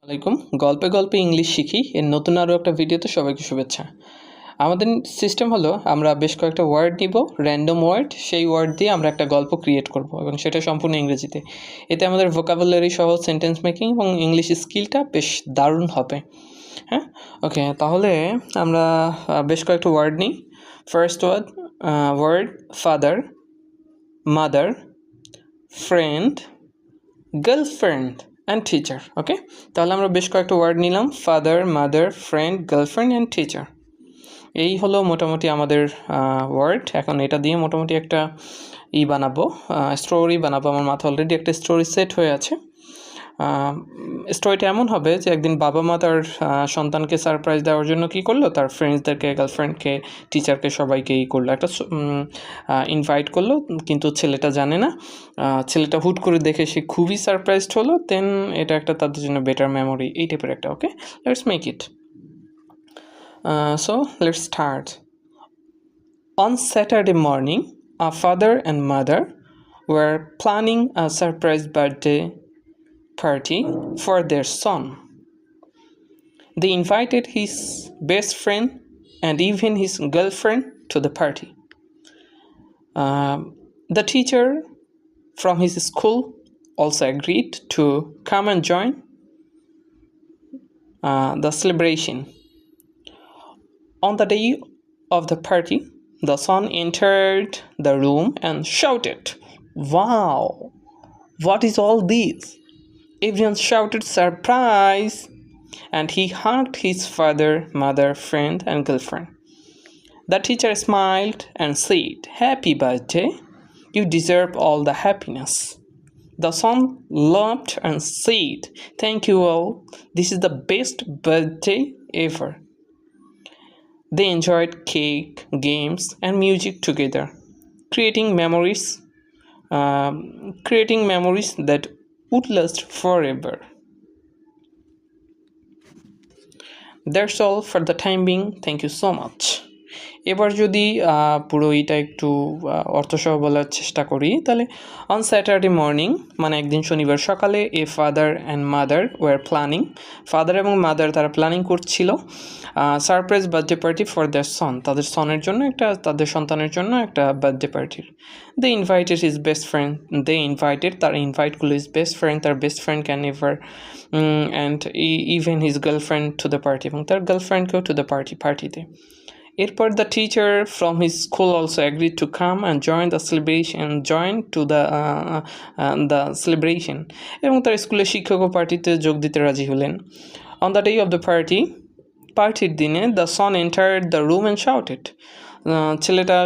আলাইকুম। গল্পে গল্পে ইংলিশ শিখি এর নতুন আরও একটা ভিডিওতে সবাইকে শুভেচ্ছা। আমাদের সিস্টেম হলো আমরা বেশ কয়েকটা ওয়ার্ড নিব, র্যান্ডম ওয়ার্ড, সেই ওয়ার্ড দিয়ে আমরা একটা গল্প ক্রিয়েট করব এবং সেটা সম্পূর্ণ ইংরেজিতে। এতে আমাদের ভোকাবুলারি সহ সেন্টেন্স মেকিং এবং ইংলিশ স্কিলটা বেশ দারুণ হবে। হ্যাঁ, ওকে, তাহলে আমরা বেশ কয়েকটা ওয়ার্ড নিই। First word father, mother, friend, girlfriend and teacher. Okay, তাহলে আমরা বেশ কয়েকটা ওয়ার্ড নিলাম, father, mother, friend, girlfriend and teacher. এই হলো মোটামুটি আমাদের ওয়ার্ড। এখন এটা দিয়ে মোটামুটি একটা বানাবো, স্টোরি বানাবো। আমার মাথা অলরেডি একটা স্টোরি সেট হয়ে আছে। স্টোরিটা এমন হবে যে একদিন বাবা মা তার সন্তানকে সারপ্রাইজ দেওয়ার জন্য কী করলো, তার ফ্রেন্ডসদেরকে, গার্লফ্রেন্ডকে, টিচারকে, সবাইকেই করলো, একটা ইনভাইট করলো, কিন্তু ছেলেটা জানে না। ছেলেটা হুট করে দেখে সে খুবই সারপ্রাইজড হলো। দেন এটা একটা তাদের জন্য বেটার মেমোরি, এই টাইপের একটা। Okay, let's make it. So let's start. On Saturday morning, a father and mother were planning a surprise birthday party for their son. They invited his best friend and even his girlfriend to the party. The teacher from his school also agreed to come and join the celebration. On the day of the party, the son entered the room and shouted, "Wow! What is all this?" Everyone shouted surprise, and he hugged his father, mother, friend, and girlfriend. The teacher smiled and said, "Happy birthday. You deserve all the happiness." The son laughed and said, "Thank you all. This is the best birthday ever." They enjoyed cake, games, and music together, creating memories that would last forever. That's all for the time being. Thank you so much. এবার যদি পুরো এটা একটু অর্থসহ বলার চেষ্টা করি, তাহলে on Saturday morning মানে একদিন শনিবার সকালে, a father and mother were planning, father এবং মাদার তারা প্ল্যানিং করছিল surprise birthday party for their son, তাদের সনের জন্য একটা, তাদের সন্তানের জন্য একটা বার্থডে পার্টির। They invited his best friend, তারা ইনভাইট করলো হিজ বেস্ট ফ্রেন্ড, তার best friend can ever, and even his girlfriend to the party, এবং তার গার্লফ্রেন্ডকেও টু দ্য পার্টিতে। এরপর the teacher from his school also agreed to come and join the celebration, এবং তার স্কুলের শিক্ষকও পার্টিতে যোগ দিতে রাজি হলেন। On the day of the পার্টির দিনে the son entered the room and shouted, ছেলেটা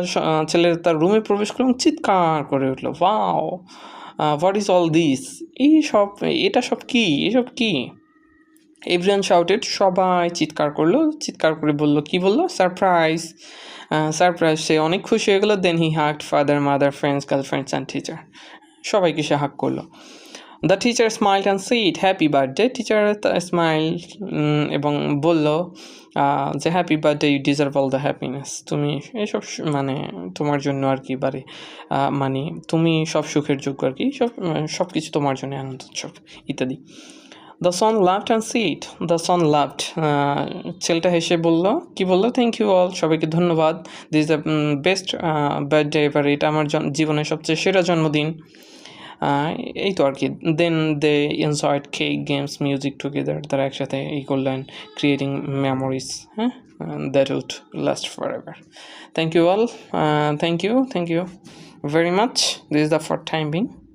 তার রুমে প্রবেশ করল এবং চিৎকার করে উঠল, wow, what is all this? এটা সব কি? এভরিওয়ান শাউটেড, সবাই চিৎকার করে বলল, সারপ্রাইজ। সে অনেক খুশি হয়ে গেল। Then he hugged father, mother, friends, girlfriends and teacher, সবাইকে সে হাগ করলো। The teacher smiled and said, happy birthday. Teacher smile এবং বলল যে happy birthday, you deserve all the happiness. তুমি এসব মানে তোমার জন্য আর কি, মানে তুমি সব সুখের যোগ্য আর কি, সব কিছু তোমার জন্য, আনন্দ উৎসব ইত্যাদি। The son laughed and said, the son laughed, ছেলেটা হেসে কি বললো, থ্যাংক ইউ অল, সবাইকে ধন্যবাদ। This the best birthday ever, এটা আমার জীবনের সবচেয়ে সেরা জন্মদিন। এই তো আর কি। Then they enjoyed cake, games, music together, তারা একসাথে করলেন, ক্রিয়েটিং মেমোরিজ, হ্যাঁ, that would last forever. Thank you all, thank you very much. This is the for time being.